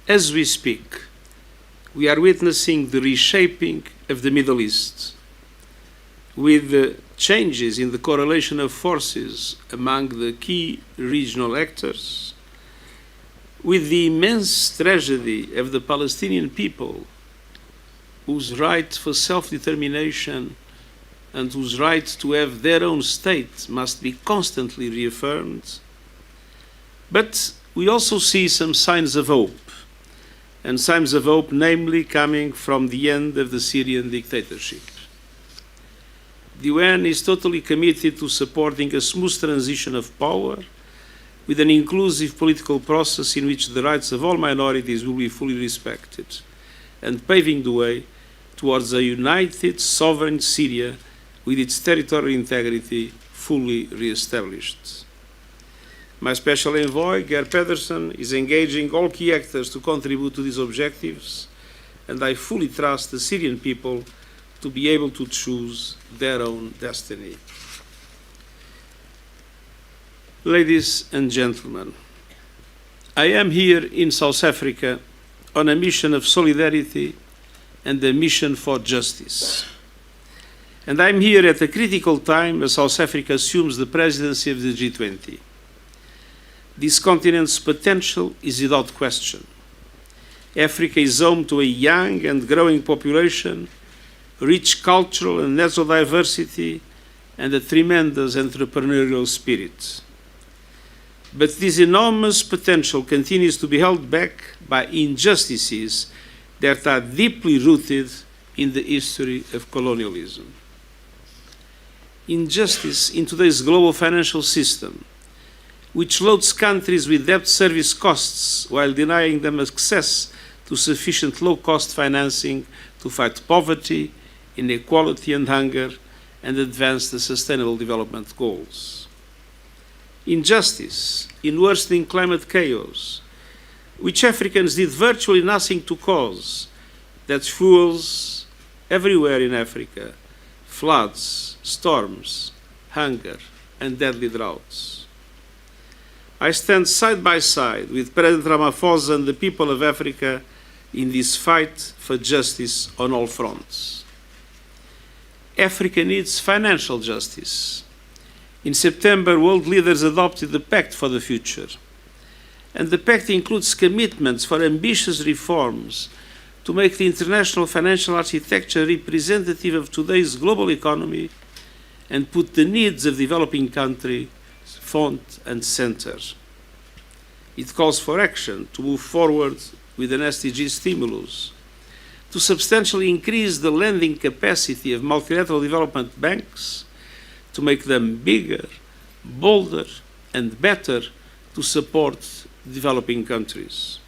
As we speak, we are witnessing the reshaping of the Middle East, with the changes in the correlation of forces among the key regional actors, with the immense tragedy of the Palestinian people, whose right for self-determination and whose right to have their own state must be constantly reaffirmed. But we also see some signs of hope, and signs of hope namely coming from the end of the Syrian dictatorship. The UN is totally committed to supporting a smooth transition of power with an inclusive political process in which the rights of all minorities will be fully respected, and paving the way towards a united, sovereign Syria with its territorial integrity fully re-established. My special envoy, Geir Pedersen, is engaging all key actors to contribute to these objectives, and I fully trust the Syrian people to be able to choose their own destiny. Ladies and gentlemen, I am here in South Africa on a mission of solidarity and a mission for justice. And I'm here at a critical time as South Africa assumes the presidency of the G20. This continent's potential is without question. Africa is home to a young and growing population, rich cultural and natural diversity, and a tremendous entrepreneurial spirit. But this enormous potential continues to be held back by injustices that are deeply rooted in the history of colonialism. Injustice in today's global financial system, which loads countries with debt service costs while denying them access to sufficient low-cost financing to fight poverty, inequality and hunger, and advance the Sustainable Development Goals. Injustice in worsening climate chaos, which Africans did virtually nothing to cause, that fuels everywhere in Africa floods, storms, hunger, and deadly droughts. I stand side by side with President Ramaphosa and the people of Africa in this fight for justice on all fronts. Africa needs financial justice. In September, world leaders adopted the Pact for the Future. And the Pact includes commitments for ambitious reforms to make the international financial architecture representative of today's global economy and put the needs of developing countries front and center. It calls for action to move forward with an SDG stimulus, to substantially increase the lending capacity of multilateral development banks, to make them bigger, bolder, and better to support developing countries,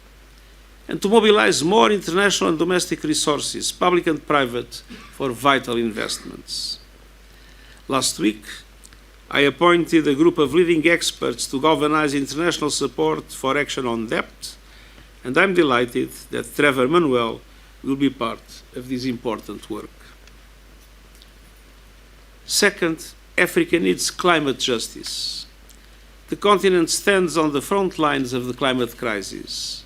and to mobilize more international and domestic resources, public and private, for vital investments. Last week, I appointed a group of leading experts to galvanize international support for action on debt, and I'm delighted that Trevor Manuel will be part of this important work. Second, Africa needs climate justice. The continent stands on the front lines of the climate crisis.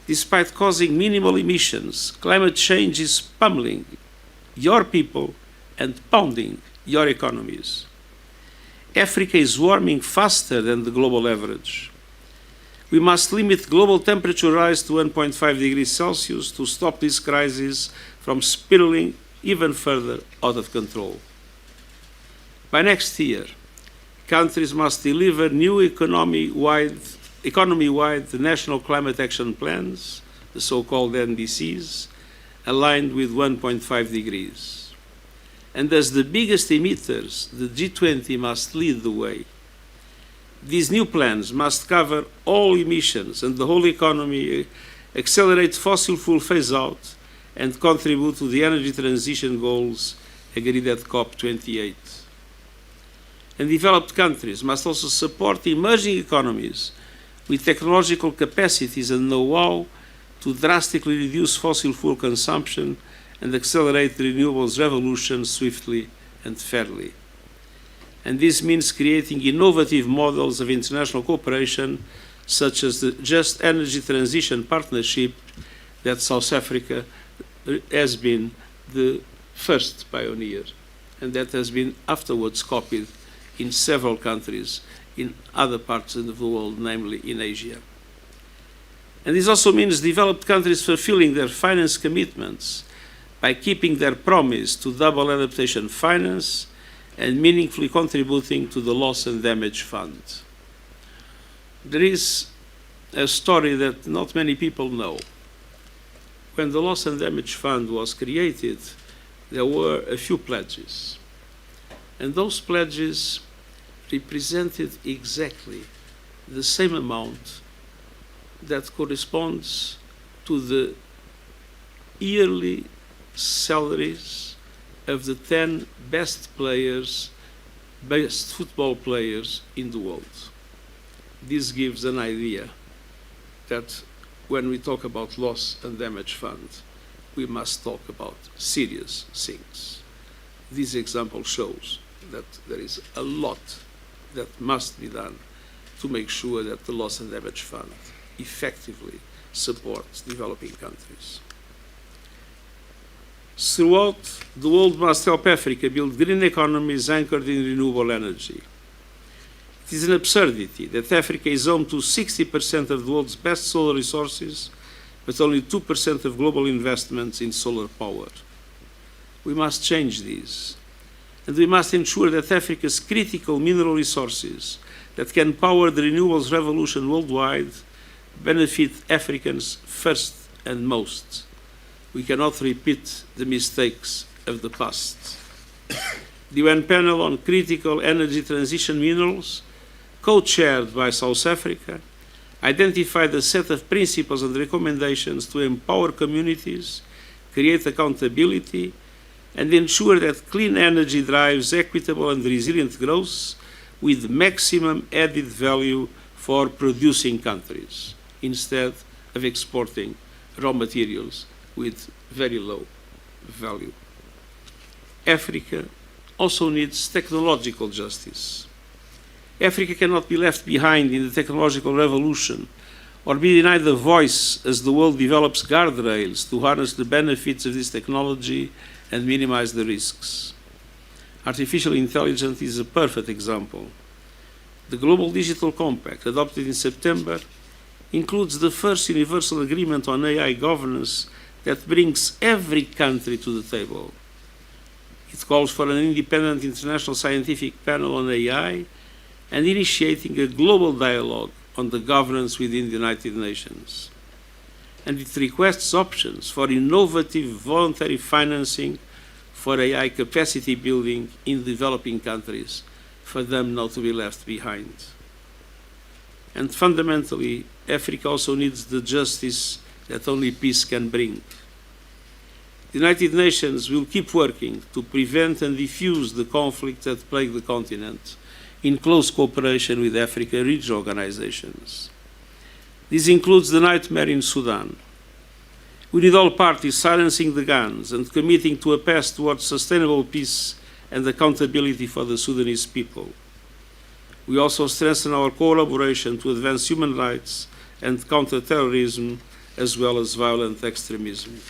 Despite causing minimal emissions, climate change is pummeling your people and pounding your economies. Africa is warming faster than the global average. We must limit global temperature rise to 1.5 degrees Celsius to stop this crisis from spiraling even further out of control. By next year, countries must deliver new economy-wide national climate action plans, the so-called NDCs, aligned with 1.5 degrees. And as the biggest emitters, the G20 must lead the way. These new plans must cover all emissions and the whole economy, accelerate fossil fuel phase-out, and contribute to the energy transition goals agreed at COP28. And developed countries must also support emerging economies with technological capacities and know-how to drastically reduce fossil fuel consumption and accelerate the renewables revolution swiftly and fairly. And this means creating innovative models of international cooperation such as the Just Energy Transition Partnership that South Africa has been the first pioneer, and that has been afterwards copied in several countries in other parts of the world, namely in Asia. And this also means developed countries fulfilling their finance commitments by keeping their promise to double adaptation finance and meaningfully contributing to the loss and damage fund. There is a story that not many people know. When the loss and damage fund was created, there were a few pledges. And those pledges represented exactly the same amount that corresponds to the yearly salaries of the 10 best football players in the world. This gives an idea that when we talk about loss and damage fund, we must talk about serious things. This example shows that there is a lot that must be done to make sure that the loss and damage fund effectively supports developing countries. Throughout, the world must help Africa build green economies anchored in renewable energy. It is an absurdity that Africa is home to 60% of the world's best solar resources, but only 2% of global investments in solar power. We must change this, and we must ensure that Africa's critical mineral resources that can power the renewables revolution worldwide benefit Africans first and most. We cannot repeat the mistakes of the past. The UN panel on critical energy transition minerals, co-chaired by South Africa, identified a set of principles and recommendations to empower communities, create accountability, and ensure that clean energy drives equitable and resilient growth with maximum added value for producing countries, instead of exporting raw materials with very low value. Africa also needs technological justice. Africa cannot be left behind in the technological revolution or be denied a voice as the world develops guardrails to harness the benefits of this technology and minimize the risks. Artificial intelligence is a perfect example. The Global Digital Compact, adopted in September, includes the first universal agreement on AI governance that brings every country to the table. It calls for an independent international scientific panel on AI and initiating a global dialogue on the governance within the United Nations. And it requests options for innovative voluntary financing for AI capacity building in developing countries, for them not to be left behind. And fundamentally, Africa also needs the justice that only peace can bring. The United Nations will keep working to prevent and diffuse the conflicts that plague the continent in close cooperation with African regional organizations. This includes the nightmare in Sudan. We need all parties silencing the guns and committing to a path towards sustainable peace and accountability for the Sudanese people. We also strengthen our collaboration to advance human rights and counter terrorism, as well as violent extremism.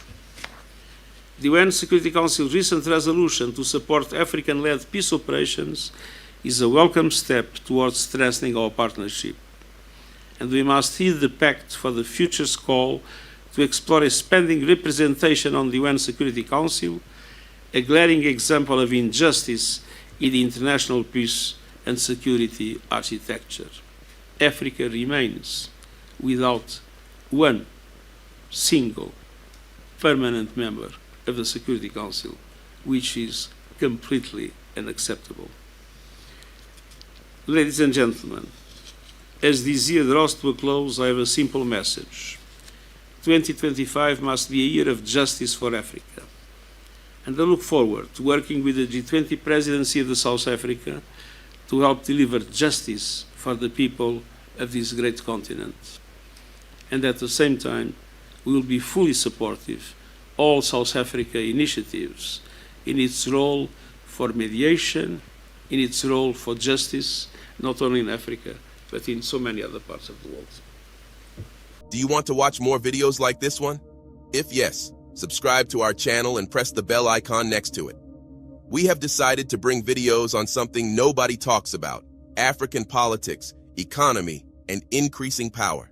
The UN Security Council's recent resolution to support African-led peace operations is a welcome step towards strengthening our partnership. And we must heed the Pact for the Future's call to explore expanding representation on the UN Security Council, a glaring example of injustice in the international peace and security architecture. Africa remains without one single permanent member of the Security Council, which is completely unacceptable. Ladies and gentlemen, as this year draws to a close, I have a simple message. 2025 must be a year of justice for Africa. And I look forward to working with the G20 presidency of South Africa to help deliver justice for the people of this great continent. And at the same time, we will be fully supportive all South Africa initiatives in its role for mediation, in its role for justice, not only in Africa, but in so many other parts of the world. Do you want to watch more videos like this one? If yes, subscribe to our channel and press the bell icon next to it. We have decided to bring videos on something nobody talks about: African politics, economy, and increasing power.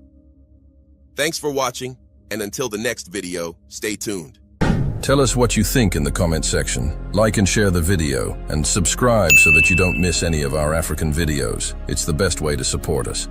Thanks for watching, and until the next video, stay tuned. Tell us what you think in the comment section. Like and share the video, and subscribe so that you don't miss any of our African videos. It's the best way to support us.